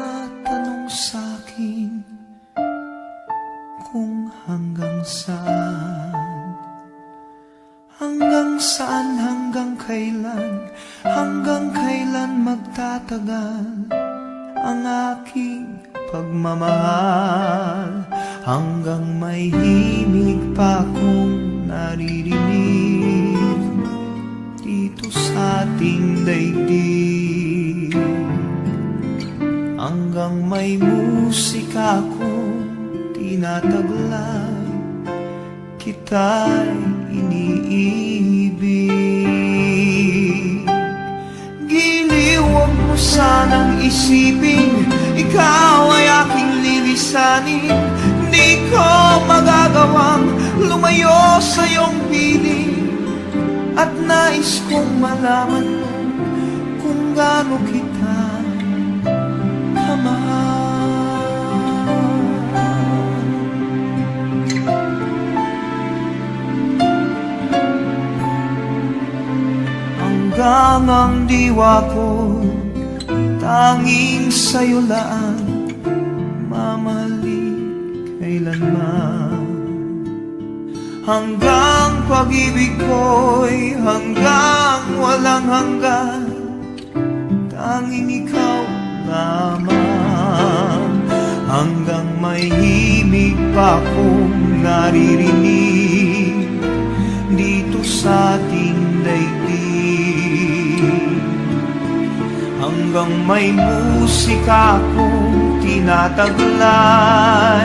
nagtatanong sa'kin kung hanggang saan, hanggang kailan magtatagal ang aking pagmamahal, hanggang may himig pa akong naririnig dito sa ating daigdig, hanggang may musika akong tinataglay, kita'y iniibig. Giliw, huwag mo sanang isipin ikaw ay aking lilisanin. Di ko magagawang lumayo sa iyong piling, at nais kong malaman mo kung gaano kita kamahal. Hanggang ang diwa ko tanging sa'yo lang mamahalin kailanman, hanggang pag-ibig ko'y hanggang walang hanggan, tanging ikaw lamang, hanggang may himig pa akong naririnig dito sa ating daigdig, hanggang may musika akong tinataglay,